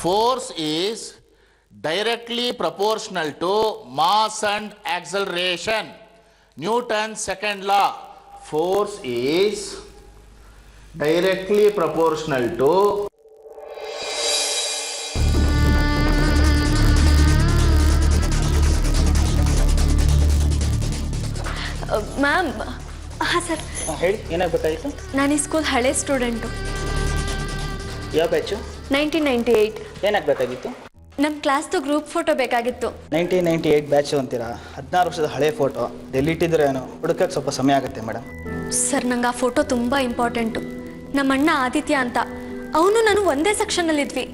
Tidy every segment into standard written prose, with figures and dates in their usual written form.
Force is directly proportional to mass and acceleration. Newton's second law. Force is directly proportional to ma'am. ಹಾಂ sir. ಹೇಳಿ, ಏನಾಗಬೇಕಾಗಿತ್ತು? ನಾನು ಈ school ಹಳೆ student. ಯಾವ ಬ್ಯಾಚು? 1998. ಏನಾಗಬೇಕಾಗಿತ್ತು? ನಮ್ಮ ಕ್ಲಾಸ್ದು ಗ್ರೂಪ್ ಫೋಟೋ ಬೇಕಾಗಿತ್ತು. 1998 ಬ್ಯಾಚು ಅಂತೀರಾ? 16 ವರ್ಷದ ಹಳೆ ಫೋಟೋ ಎಲ್ಲಿಟ್ಟಿದ್ರೆ ಏನೋ ಹುಡುಕಕ್ಕೆ ಸ್ವಲ್ಪ ಸಮಯ ಆಗುತ್ತೆ ಮೇಡಮ್. ಸರ್, ನಂಗೆ ಆ ಫೋಟೋ ತುಂಬ ಇಂಪಾರ್ಟೆಂಟು. ನಮ್ಮ ಅಣ್ಣ ಆದಿತ್ಯ ಅಂತ, ಅವನು ನಾನು ಒಂದೇ ಸೆಕ್ಷನಲ್ಲಿದ್ವಿ.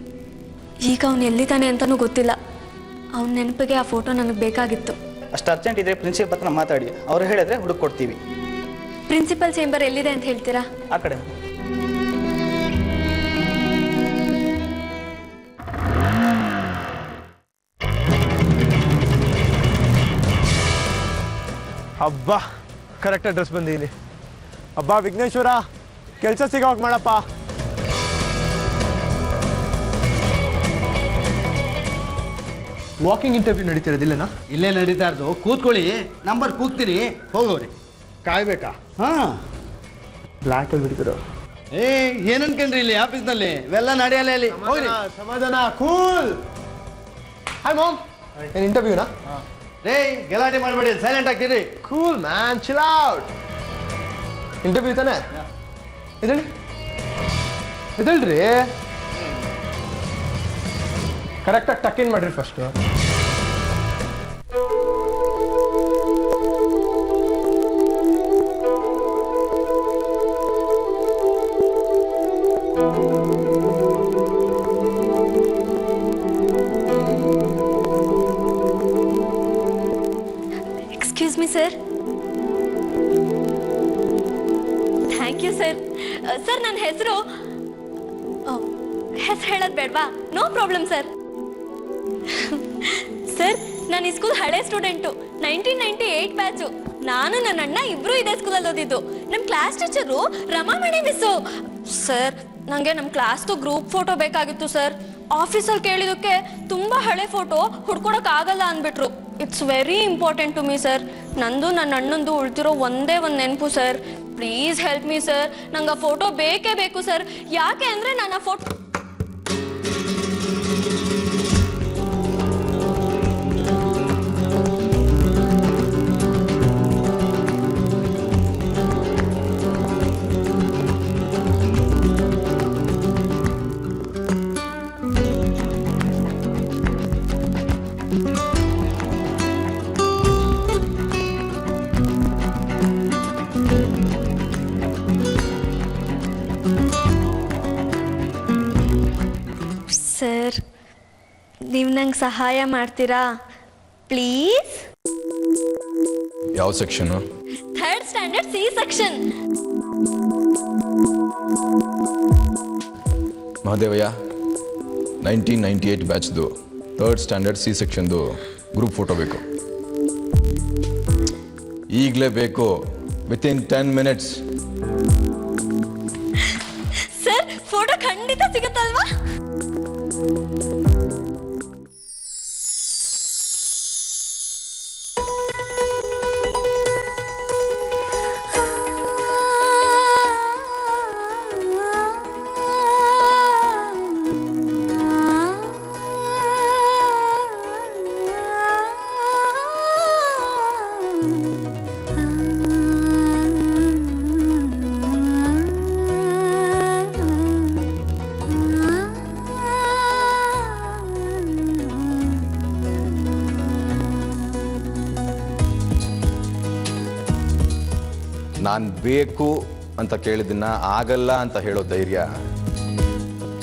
ಈಗ ಅವನು ಎಲ್ಲಿದ್ದಾನೆ ಅಂತಲೂ ಗೊತ್ತಿಲ್ಲ. ಅವನ ನೆನಪಿಗೆ ಆ ಫೋಟೋ ನನಗೆ ಬೇಕಾಗಿತ್ತು. ಅಷ್ಟು ಅರ್ಜೆಂಟ್ ಇದ್ರೆ ಪ್ರಿನ್ಸಿಪಲ್ ಹತ್ರ ಮಾತಾಡಿ, ಅವ್ರು ಹೇಳಿದ್ರೆ ಹುಡುಕ್ ಕೊಡ್ತೀವಿ. ಪ್ರಿನ್ಸಿಪಲ್ ಚೇಂಬರ್ ಎಲ್ಲಿದೆ ಅಂತ ಹೇಳ್ತೀರಾ? ಆ ಕಡೆ. ಹಬ್ಬ, ಕರೆಕ್ಟ್ ಅಡ್ರೆಸ್ ಬಂದಿದ್ದೀನಿ. ಹಬ್ಬ ವಿಘ್ನೇಶ್ವರ, ಕೆಲಸ ಸಿಗೋಕೆ ಮಾಡಪ್ಪ. ವಾಕಿಂಗ್ ಇಂಟರ್ವ್ಯೂ ನಡೀತಿರೋದಿಲ್ಲನಾ? ಇಲ್ಲೇ ನಡೀತಾ ಇರೋದು. ಕೂತ್ಕೊಳ್ಳಿ, ನಂಬರ್ ಕೂಗ್ತೀನಿ, ಹೋಗೋರಿ. ಕಾಯ್ಬೇಕಾ? ಹಾಂ, ಬ್ಲ್ಯಾಕಲ್ಲಿ ಬಿಡ್ತಿರೋ. ಏನು ಅನ್ಕೊಂಡ್ರಿ ಇಲ್ಲಿ ಆಫೀಸ್ನಲ್ಲಿ ಇವೆಲ್ಲ ನಡೆಯಲ್ಲ ಇಲ್ಲಿ. ಹೋಗ್ರಿ. ಸಮಾಧಾನ, ಕೂಲ್. ಹಾಯ್ ಮಾಮ್, ಏನು ಇಂಟರ್ವ್ಯೂನಾ? ರೇ, ಗಲಾಟೆ ಮಾಡಬೇಡಿ, ಸೈಲೆಂಟ್ ಆಗ್ತೀರಿ. Cool man, chill out. Interview ತಾನೆ? ಇದಳಿ ಇದಳ್ರಿ, ಕರೆಕ್ಟಾಗಿ ಟಕ್ ಇನ್ ಮಾಡ್ರಿ first. Excuse me sir. Thank you sir. Sir, ನನ್ನ ಹೆಸರು ಹೇಳೋದು ಬೇಡವಾ? No problem sir. ಸರ್, ನಾನು ಈ ಸ್ಕೂಲ್ ಹಳೆ ಸ್ಟೂಡೆಂಟು, 1998 ಬ್ಯಾಚು. ನಾನು ನನ್ನ ಅಣ್ಣ ಇಬ್ರು ಇದೇ ಸ್ಕೂಲಲ್ಲಿ ಓದಿದ್ದು. ನಮ್ಮ class teacher Ramamani miss. Sir, ನನಗೆ ನಮ್ಮ ಕ್ಲಾಸ್ದು ಗ್ರೂಪ್ ಫೋಟೋ ಬೇಕಾಗಿತ್ತು ಸರ್. ಆಫೀಸಲ್ಲಿ ಕೇಳಿದಕ್ಕೆ ತುಂಬ ಹಳೆ ಫೋಟೋ ಹುಡ್ಕೊಡೋಕ್ಕಾಗಲ್ಲ ಅಂದ್ಬಿಟ್ರು. It's very important to me sir. ನಂದು ನನ್ನ ಅಣ್ಣಂದು ಉಳ್ತಿರೋ ಒಂದೇ ಒಂದು ನೆನಪು sir. Please help me sir. ನಂಗೆ ಆ ಫೋಟೋ ಬೇಕೇ ಬೇಕು ಸರ್. ಯಾಕೆ ಅಂದರೆ ನಾನು ಆ ಫೋಟೋ ಸರ್, ನೀವು ನಂಗೆ ಸಹಾಯ ಮಾಡ್ತೀರಾ ಪ್ಲೀಸ್? ಯಾವ section? 3rd standard C section. Mahadevayya, 1998 ಬ್ಯಾಚ್ದು 3rd ಸ್ಟ್ಯಾಂಡರ್ಡ್ ಸಿ ಸೆಕ್ಷನ್ದು ಗ್ರೂಪ್ ಫೋಟೋ ಬೇಕು. ಈಗಲೇ ಬೇಕು, ವಿತಿನ್ 10 ಮಿನಿಟ್ಸ್. ಸರ್, ಫೋಟೋ ಖಂಡಿತ ಸಿಗುತ್ತಲ್ವಾ? ನಾನು ಬೇಕು ಅಂತ ಕೇಳಿದ್ದನ್ನ ಆಗಲ್ಲ ಅಂತ ಹೇಳೋ ಧೈರ್ಯ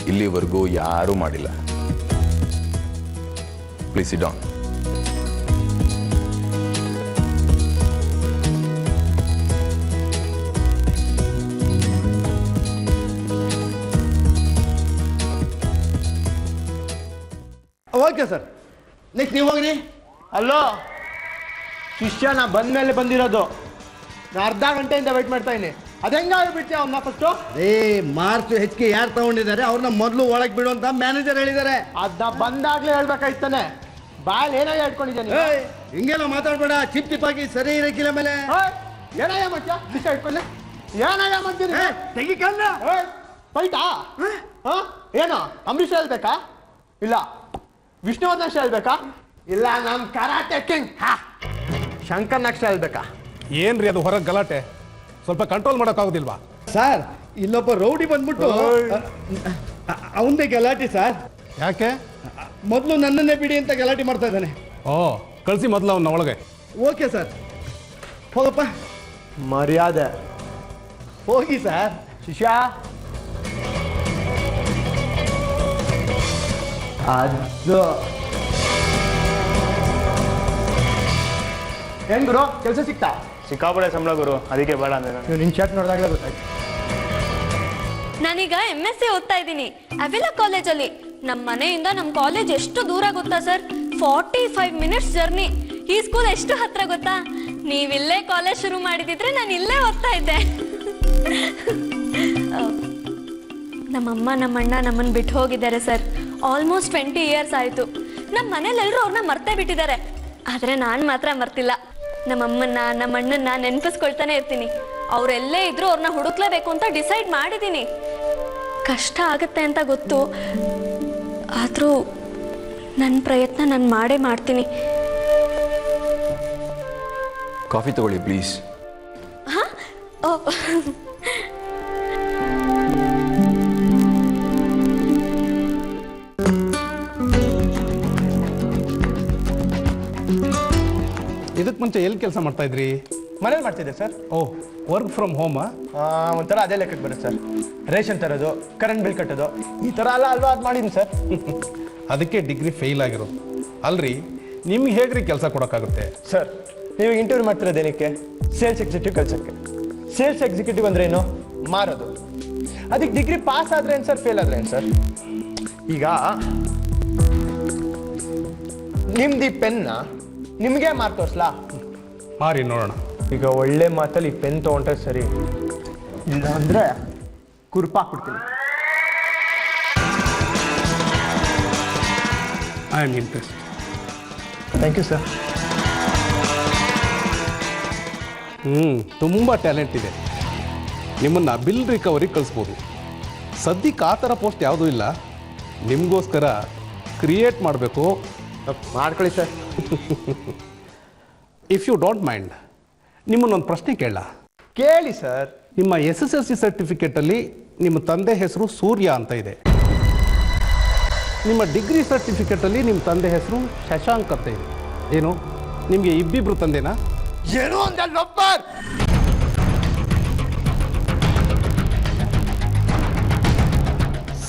ಇಲ್ಲಿವರೆಗೂ ಯಾರೂ ಮಾಡಿಲ್ಲ. Please sit down. Okay sir, next ನೀವು ಹೋಗ್ರಿ. ಅಲ್ಲೋ ಶಿಷ್ಯ ನಾ ಬಂದ್ಮೇಲೆ ಬಂದಿರೋದು, ನಾ ಅರ್ಧ ಗಂಟೆಯಿಂದ ವೇಟ್ ಮಾಡ್ತಾ ಇದ್ದೀನಿ. ಅದು ಹೆಂಗಾಗ್ಬಿಡ್ತೀಯ ಅವನ್ನ ಫಸ್ಟು? ಮಾರ್ಕ್ಸ್ ಹೆಚ್ಚಿಗೆ ಯಾರು ತಗೊಂಡಿದ್ದಾರೆ ಅವ್ರನ್ನ ಮೊದಲು ಒಳಗೆ ಬಿಡು ಅಂತ ಮ್ಯಾನೇಜರ್ ಹೇಳಿದ್ದಾರೆ. ಅದನ್ನ ಬಂದಾಗ್ಲೇ ಹೇಳ್ಬೇಕಾಯ್ತಾನೆ. ಬಾಳ್ ಏನಾಗ ಹೇಳ್ಕೊಂಡಿದ್ದೇನೆ. ಹಿಂಗೆಲ್ಲ ಮಾತಾಡ್ಬೇಡ, ಚಿಪ್ ಚಿಪ್ಪಾಗಿ ಸರಿ ಇರಕ್ಕಿಲ್ಲ ಮೇಲೆ. ಏನಾಗ ಮಾಡ್ತೀಯ? ಶಿಷ್ಯ ಇಟ್ಕೊಳ್ಳಿ. ಏನಾಗ ಮಾಡ್ತೀನಿ? ತೆಗಿಕಲ್ಲ. ಫೈಟಾ? ಏನು ಅಂಬರೀಷ್ ಹೇಳ್ಬೇಕಾ? ಇಲ್ಲ ವಿಷ್ಣುವರ್ಧನ್ ಹೇಳ್ಬೇಕಾ? ಇಲ್ಲ ನಮ್ ಕರಾಟೆ ಕಿಂಗ್ ಶಂಕರ್ ನಕ್ಷ ಹೇಳ್ಬೇಕಾ? ಏನ್ರಿ ಅದು ಹೊರಗೆ ಗಲಾಟೆ? ಸ್ವಲ್ಪ ಕಂಟ್ರೋಲ್ ಮಾಡೋಕ್ಕಾಗೋದಿಲ್ವಾ? ಸರ್, ಇಲ್ಲೊಬ್ಬ ರೌಡಿ ಬಂದ್ಬಿಟ್ಟು ಅವಂದೇ ಗಲಾಟೆ ಸರ್. ಯಾಕೆ? ಮೊದಲು ನನ್ನನ್ನೇ ಬಿಡಿ ಅಂತ ಗಲಾಟೆ ಮಾಡ್ತಾ ಇದ್ದಾನೆ. ಓ, ಕಳಿಸಿ ಮೊದಲು ಅವನ್ನ ಒಳಗೆ. ಓಕೆ ಸರ್, ಹೋಗಪ್ಪ. ಮರ್ಯಾದೆ ಹೋಗಿ ಸರ್. ಶಿಷ್ಯ ಅದು ಏನ್ ಗುರು, ಕೆಲಸ ಸಿಕ್ತಾ? ಸಿಕ್ಕಾಪಡೆ ಸಂಬಳ ಗುರು, ಅದಕ್ಕೆ ಬೇಡ ಅಂದ್ರೆ ನಾನು. ನೀವು ನಿನ್ ಚಾಟ್ ನೋಡಿದಾಗಲೇ ಗೊತ್ತಾಯ್ತು. ನಾನೀಗ MSc ಓದ್ತಾ ಇದ್ದೀನಿ ಅವಿಲಾ ಕಾಲೇಜಲ್ಲಿ. ನಮ್ಮ ಮನೆಯಿಂದ ನಮ್ಮ ಕಾಲೇಜ್ ಎಷ್ಟು ದೂರ ಗೊತ್ತಾ ಸರ್? 45 minutes journey. ಈ ಸ್ಕೂಲ್ ಎಷ್ಟು ಹತ್ರ ಗೊತ್ತಾ? ನೀವಿಲ್ಲೇ ಕಾಲೇಜ್ ಶುರು ಮಾಡಿದಿದ್ರೆ ನಾನು ಇಲ್ಲೇ ಓದ್ತಾ ಇದ್ದೆ. ನಮ್ಮಮ್ಮ ನಮ್ಮಣ್ಣ ನಮ್ಮನ್ನು ಬಿಟ್ಟು ಹೋಗಿದ್ದಾರೆ ಸರ್. ಆಲ್ಮೋಸ್ಟ್ 20 ಇಯರ್ಸ್ ಆಯಿತು. ನಮ್ಮ ಮನೇಲೆಲ್ಲರೂ ಅವ್ರನ್ನ ಮರ್ತೇ ಬಿಟ್ಟಿದ್ದಾರೆ, ಆದರೆ ನಾನು ಮಾತ್ರ ಮರ್ತಿಲ್ಲ. ನಮ್ಮಮ್ಮನ್ನ ನಮ್ಮಣ್ಣನ್ನ ನೆನಪಿಸ್ಕೊಳ್ತಾನೆ ಇರ್ತೀನಿ. ಅವರೆಲ್ಲೇ ಇದ್ರೂ ಅವ್ರನ್ನ ಹುಡುಕ್ಲೇಬೇಕು ಅಂತ ಡಿಸೈಡ್ ಮಾಡಿದ್ದೀನಿ. ಕಷ್ಟ ಆಗುತ್ತೆ ಅಂತ ಗೊತ್ತು, ಆದರೂ ನನ್ನ ಪ್ರಯತ್ನ ನಾನು ಮಾಡೇ ಮಾಡ್ತೀನಿ. ಕಾಫಿ ತಗೊಳ್ಳಿ ಪ್ಲೀಸ್. ಹಾಂ, ಓ ಇದಕ್ಕೆ ಮುಂಚೆ ಎಲ್ಲಿ ಕೆಲಸ ಮಾಡ್ತಾ ಇದ್ರಿ? ಮನೇಲಿ ಮಾಡ್ತಿದ್ದೆ ಸರ್. ಓ, ವರ್ಕ್ ಫ್ರಮ್ ಹೋಮಾ? ಒಂಥರ ಅದೇ ಲೆಕ್ಕಕ್ಕೆ ಬರುತ್ತೆ ಸರ್. ರೇಷನ್ ತರೋದು, ಕರೆಂಟ್ ಬಿಲ್ ಕಟ್ಟೋದು, ಈ ಥರ ಎಲ್ಲ ಅಲ್ವಾ ಅದು ಮಾಡಿದ್ದೀನಿ ಸರ್. ಅದಕ್ಕೆ ಡಿಗ್ರಿ ಫೇಲ್ ಆಗಿರೋದು ಅಲ್ರಿ. ನಿಮ್ಗೆ ಹೇಗ್ರಿ ಕೆಲಸ ಕೊಡೋಕ್ಕಾಗುತ್ತೆ? ಸರ್, ನೀವು ಇಂಟರ್ವ್ಯೂ ಮಾಡ್ತಿರೋದೇನಕ್ಕೆ? ಸೇಲ್ಸ್ ಎಕ್ಸಿಕ್ಯೂಟಿವ್ ಕೆಲಸಕ್ಕೆ. ಸೇಲ್ಸ್ ಎಕ್ಸಿಕ್ಯೂಟಿವ್ ಅಂದ್ರೆ ಏನು? ಮಾರೋದು. ಅದಕ್ಕೆ ಡಿಗ್ರಿ ಪಾಸ್ ಆದ್ರೆ ಏನು ಸರ್, ಫೇಲ್ ಆದ್ರೆ ಏನು ಸರ್? ಈಗ ನಿಮ್ದು ಈ ಪೆನ್ನ ನಿಮಗೆ ಮಾರ್ಕ್ ತೋರಿಸ್ಲಾ? ಮಾರಿ ನೋಡೋಣ. ಈಗ ಒಳ್ಳೆ ಮಾತಲ್ಲಿ ಈ ಪೆನ್ ತೊಗೊಂಡ್ರೆ ಸರಿ, ಇಲ್ಲ ಅಂದರೆ ಕುರುಪಾಕ್ಬಿಡ್ತೀನಿ. I am interest. Thank you sir. ತುಂಬ ಟ್ಯಾಲೆಂಟ್ ಇದೆ. ನಿಮ್ಮನ್ನು ಬಿಲ್ ರಿಕವರಿ ಕಳಿಸ್ಬೋದು. ಸದ್ಯಕ್ಕೆ ಆ ಥರ ಪೋಸ್ಟ್ ಯಾವುದೂ ಇಲ್ಲ. ನಿಮಗೋಸ್ಕರ ಕ್ರಿಯೇಟ್ ಮಾಡಬೇಕು. ಮಾಡ್ಕೊಳ್ಳಿ sir. If you don't mind, ನಿಮ್ಮನ್ನೊಂದು ಪ್ರಶ್ನೆ ಕೇಳ? ಕೇಳಿ ಸರ್. ನಿಮ್ಮ SSLC ಸರ್ಟಿಫಿಕೇಟಲ್ಲಿ ನಿಮ್ಮ ತಂದೆ ಹೆಸರು ಸೂರ್ಯ ಅಂತ ಇದೆ. ನಿಮ್ಮ ಡಿಗ್ರಿ ಸರ್ಟಿಫಿಕೇಟಲ್ಲಿ ನಿಮ್ಮ ತಂದೆ ಹೆಸರು ಶಶಾಂಕ್ ಅಂತ ಇದೆ. ಏನು ನಿಮಗೆ ಇಬ್ಬಿಬ್ರು ತಂದೆನಾ? ಏನು ಅಂದ ಲಬ್ಬರ್?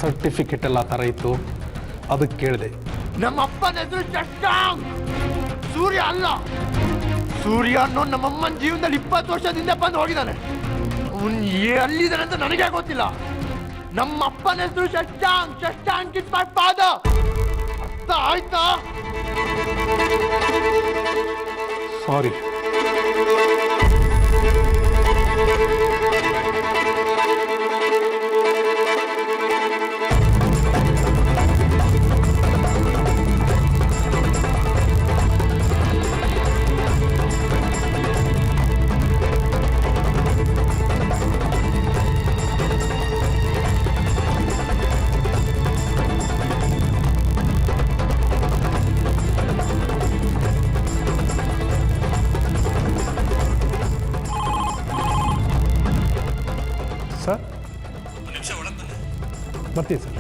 ಸರ್ಟಿಫಿಕೇಟಲ್ಲಿ ಆ ಥರ ಇತ್ತು, ಅದಕ್ಕೆ ಕೇಳಿದೆ. ನಮ್ಮ ಅಪ್ಪನ ಹೆಸರು ಶಶಾಂಕ್, ಸೂರ್ಯ ಅಲ್ಲ. ಸೂರ್ಯ ಅನ್ನೋ ನಮ್ಮಮ್ಮನ ಜೀವನದಲ್ಲಿ 20 ವರ್ಷದಿಂದ ಬಂದು ಹೋಗಿದ್ದಾನೆ. ಅವನು ಎಲ್ಲಿದ್ದಾನೆ ಅಂತ ನನಗೆ ಗೊತ್ತಿಲ್ಲ. ನಮ್ಮ ಅಪ್ಪನ ಹೆಸರು Shashank. Shashank is my father. ಅರ್ಥ ಆಯ್ತಾ? ಸಾರಿ. ಸರ್, ಬರ್ತೀನಿ ಸರ್.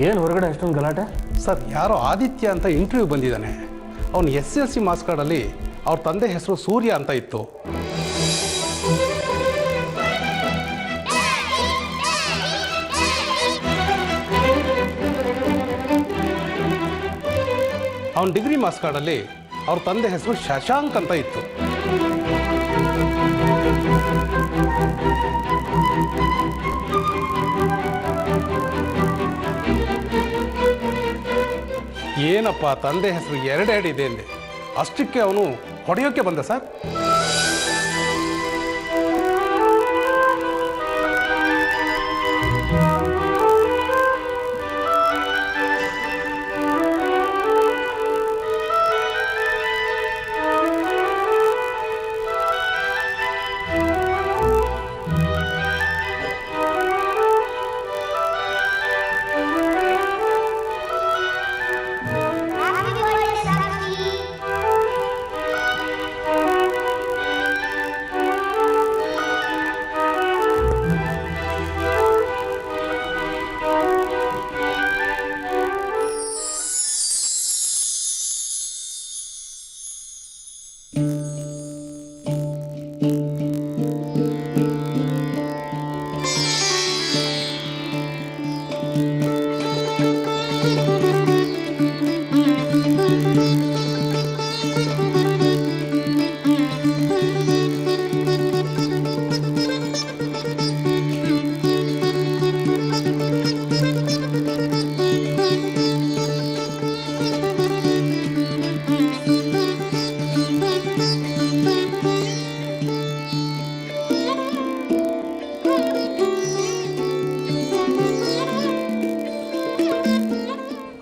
ಏನು ಹೊರಗಡೆ ಅಷ್ಟೊಂದು ಗಲಾಟೆ? ಸರ್ ಯಾರೋ ಆದಿತ್ಯ ಅಂತ ಇಂಟರ್ವ್ಯೂ ಬಂದಿದ್ದಾನೆ. ಅವನು SSLC ಮಾರ್ಕ್ಸ್ ಕಾರ್ಡಲ್ಲಿ ಅವ್ರ ತಂದೆ ಹೆಸರು ಸೂರ್ಯ ಅಂತ ಇತ್ತು. ಅವನ ಡಿಗ್ರಿ ಮಾರ್ಕ್ಸ್ ಕಾರ್ಡಲ್ಲಿ ಅವ್ರ ತಂದೆ ಹೆಸರು ಶಶಾಂಕ್ ಅಂತ ಇತ್ತು. ಏನಪ್ಪ ತಂದೆ ಹೆಸರು ಎರಡೆರಡು ಇದೆ ಅಂದೆ, ಅಷ್ಟಕ್ಕೆ ಅವನು ಹೊಡೆಯೋಕ್ಕೆ ಬಂದ ಸರ್.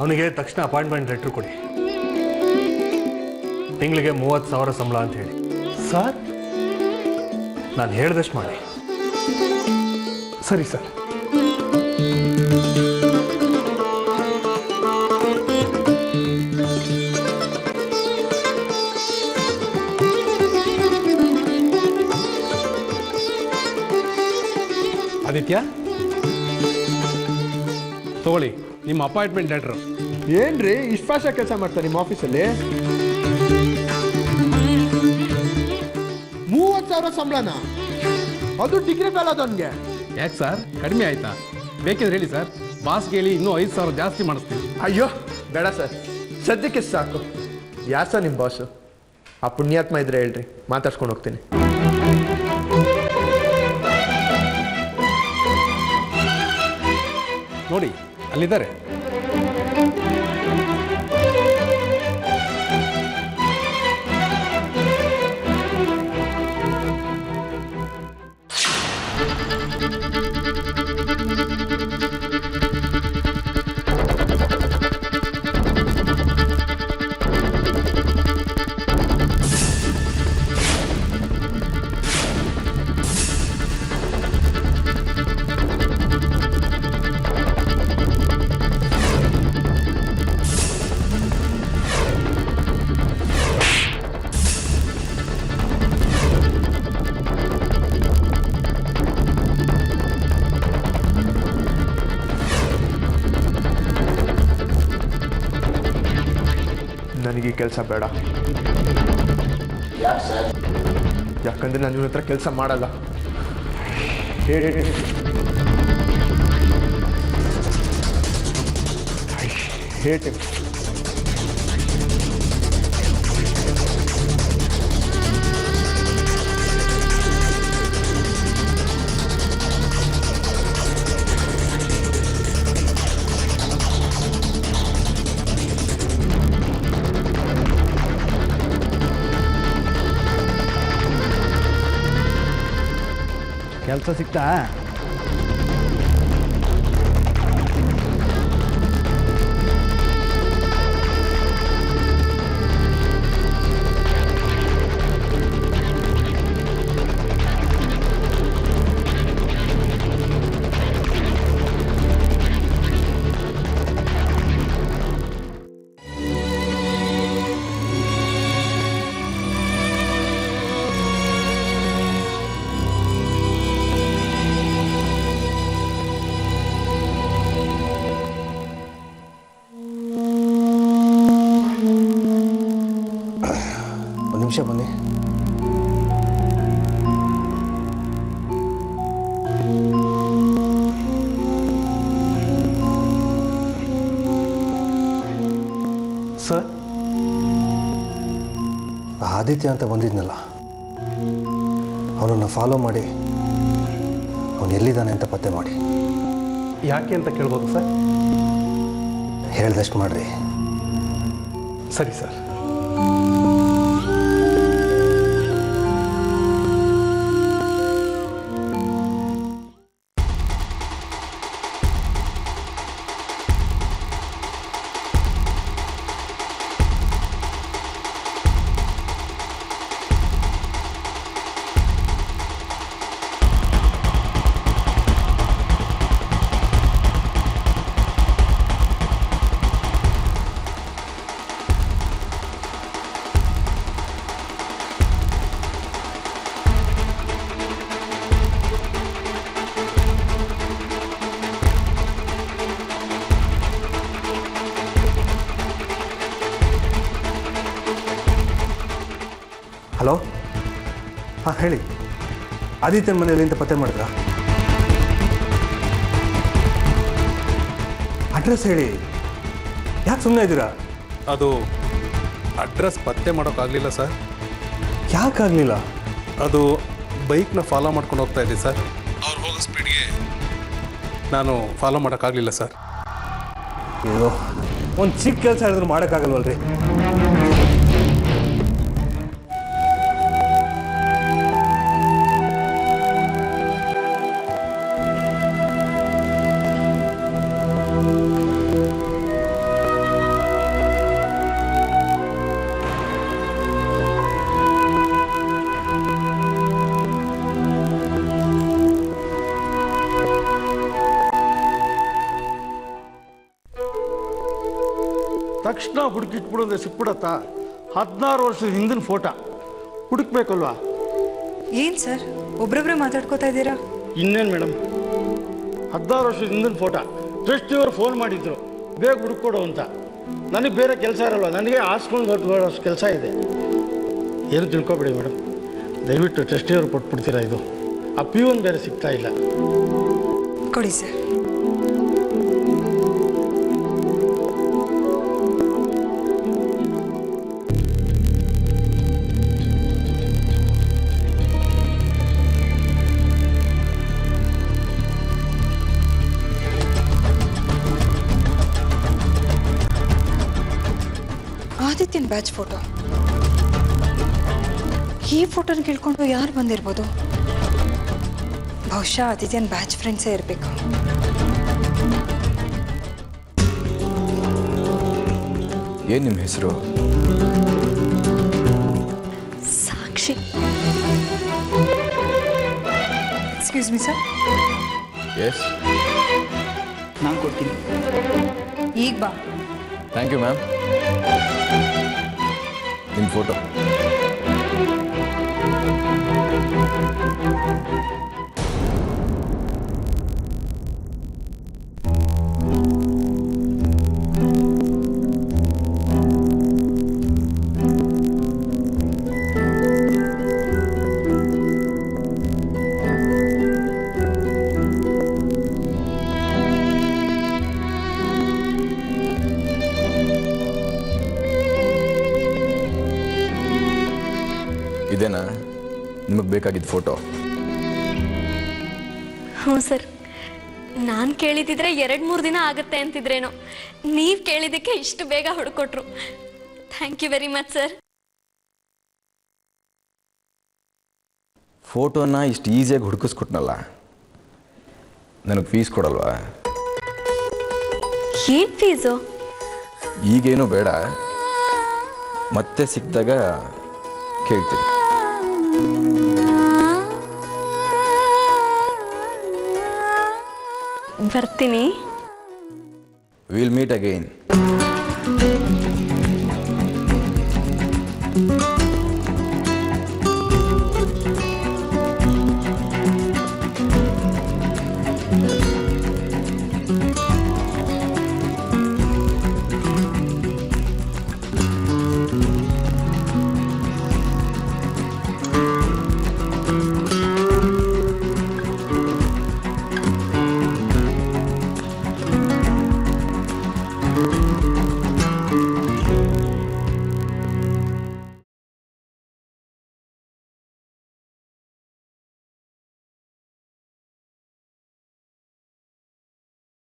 ಅವನಿಗೆ ತಕ್ಷಣ ಅಪಾಯಿಂಟ್ಮೆಂಟ್ ಲೆಟ್ರ್ ಕೊಡಿ. ತಿಂಗಳಿಗೆ 30,000 ಸಂಬಳ ಅಂತ ಹೇಳಿ. ಸರ್ ನಾನು ಹೇಳ್ದಷ್ಟು ಮಾಡಿ. ಸರಿ ಸರ್. ಆದಿತ್ಯ ತಗೊಳ್ಳಿ ನಿಮ್ಮ ಅಪಾಯಿಂಟ್ಮೆಂಟ್ ಲೆಟ್ರ್. ಏನ್ರಿ ಇಷ್ಟು ಫಾಸ್ಟಾಗಿ ಕೆಲಸ ಮಾಡ್ತಾರೆ ನಿಮ್ಮ ಆಫೀಸಲ್ಲಿ? 30,000 ಸಂಬಳನ? ಅದು ಡಿಗ್ರಿ ಫೇಲ್ ಅದವನಿಗೆ. ಯಾಕೆ ಸರ್ ಕಡಿಮೆ ಆಯ್ತಾ? ಬೇಕಿದ್ರೆ ಹೇಳಿ ಸರ್, ಬಾಸ್ಗೆ ಹೇಳಿ ಇನ್ನೂ 5,000 ಜಾಸ್ತಿ ಮಾಡಿಸ್ತೀನಿ. ಅಯ್ಯೋ ಬೇಡ ಸರ್, ಸದ್ಯಕ್ಕೆ ಸಾಕು. ಯಾರು ಸರ್ ನಿಮ್ಮ ಬಾಸು? ಆ ಪುಣ್ಯಾತ್ಮ ಇದ್ರೆ ಹೇಳ್ರಿ, ಮಾತಾಡ್ಸ್ಕೊಂಡು ಹೋಗ್ತೀನಿ. ನೋಡಿ ಅಲ್ಲಿದ್ದಾರೆ. ನನಗೆ ಈ ಕೆಲಸ ಬೇಡ. ಯಾಕೆ ಸರ್? ಯಾಕಂದ್ರೆ ನಾನು ಇವನ ಹತ್ರ ಕೆಲಸ ಮಾಡಲ್ಲ. ಹೇಳಿ ಹೇಳಿ ಕೆಲಸ ಸಿಗ್ತಾ? ಆದಿತ್ಯ ಅಂತ ಬಂದಿದ್ನಲ್ಲ, ಅವನನ್ನು ಫಾಲೋ ಮಾಡಿ ಅವನು ಎಲ್ಲಿದ್ದಾನೆ ಅಂತ ಪತ್ತೆ ಮಾಡಿ. ಯಾಕೆ ಅಂತ ಕೇಳ್ಬೋದು ಸರ್? ಹೇಳ್ದಷ್ಟು ಮಾಡ್ರಿ. ಸರಿ ಸರ್. ಹಲೋ, ಹಾಂ ಹೇಳಿ. ಆದಿತ್ಯನ ಮನೆಯಲ್ಲಿ ಅಂತ ಪತ್ತೆ ಮಾಡಿದ್ರಾ? ಅಡ್ರೆಸ್ ಹೇಳಿ, ಯಾಕೆ ಸುಮ್ಮನೆ ಇದ್ದೀರಾ? ಅದು ಅಡ್ರೆಸ್ ಪತ್ತೆ ಮಾಡೋಕ್ಕಾಗಲಿಲ್ಲ ಸರ್. ಯಾಕಾಗಲಿಲ್ಲ? ಅದು ಬೈಕ್ನ ಫಾಲೋ ಮಾಡ್ಕೊಂಡು ಹೋಗ್ತಾ ಇದ್ದೆ ಸರ್. ಅವ್ರು ಹೋಗೋ ಸ್ಪೀಡ್ಗೆ ನಾನು ಫಾಲೋ ಮಾಡೋಕ್ಕಾಗಲಿಲ್ಲ ಸರ್. ಅಯ್ಯೋ, ಒಂದು ಚಿಕ್ಕ ಕೆಲಸ ಹೇಳಿದ್ರು ಮಾಡೋಕ್ಕಾಗಲ್ವಲ್ರಿ? ತಕ್ಷಣ ಹುಡುಕಿಟ್ಬಿಡೋದ್ರೆ ಸಿಕ್ಬಿಡತ್ತಾ? 16 ವರ್ಷದ ಹಿಂದಿನ ಫೋಟೋ ಹುಡುಕ್ಬೇಕಲ್ವಾ? ಏನು ಸರ್ ಒಬ್ರೊಬ್ರೆ ಮಾತಾಡ್ಕೋತಾ ಇದ್ದೀರಾ? ಇನ್ನೇನು ಮೇಡಮ್, 16 ವರ್ಷದ ಹಿಂದಿನ ಫೋಟೋ. ಟ್ರಸ್ಟಿಯವರು ಫೋನ್ ಮಾಡಿದ್ರು ಬೇಗ ಹುಡುಕೊಡು ಅಂತ. ನನಗೆ ಬೇರೆ ಕೆಲಸ ಇರಲ್ವ, ನನಗೆ ಹಾಸ್ಕೊಂಡು ಹೊರಟು ಕೆಲಸ ಇದೆ. ಏನು ತಿಳ್ಕೊಬೇಡಿ ಮೇಡಮ್, ದಯವಿಟ್ಟು ಟ್ರಸ್ಟಿಯವರು ಕೊಟ್ಬಿಡ್ತೀರಾ? ಇದು ಆ ಪಿಯೂನ್ ಬೇರೆ ಸಿಗ್ತಾ ಇಲ್ಲ. ಕೊಡಿ ಸರ್. ಆದಿತ್ಯನ batch photo. ಈ ಫೋಟೋನ ಕೇಳ್ಕೊಂಡು ಯಾರು ಬಂದಿರ್ಬೋದು? ಬಹುಶಃ ಆದಿತ್ಯನ ಬ್ಯಾಚ್ ಫ್ರೆಂಡ್ಸೇ ಇರಬೇಕು. ಏನು ನಿಮ್ಮ ಹೆಸರು? Sakshi. Excuse me sir. Yes, ನಾನು ಕೊಡ್ತೀನಿ. ಈಗ ಬಾ. Thank you ma'am. ನಿಮ್ಮ ಫೋಟೋ. ಇದೇನಾ ನಿಮಗೆ ಬೇಕಾಗಿದ್ದ ಫೋಟೋ? ಹ್ಞೂ ಸರ್. ನಾನು ಕೇಳಿದಿದ್ರೆ 2-3 ದಿನ ಆಗುತ್ತೆ ಅಂತಿದ್ರೇನೋ, ನೀವು ಕೇಳಿದ್ದಕ್ಕೆ ಇಷ್ಟು ಬೇಗ ಹುಡುಕೊಟ್ರು. Thank you very much sir. ಫೋಟೋನ ಇಷ್ಟು ಈಸಿಯಾಗಿ ಹುಡುಕಿಸ್ಕೊಟ್ನಲ್ಲ, ನನಗೆ ಫೀಸ್ ಕೊಡಲ್ವಾ? ಏನು ಫೀಸು? ಈಗೇನು ಬೇಡ, ಮತ್ತೆ ಸಿಕ್ಕಿದಾಗ ಕೇಳ್ತೀನಿ. ಬರ್ತೀನಿ. Will meet again.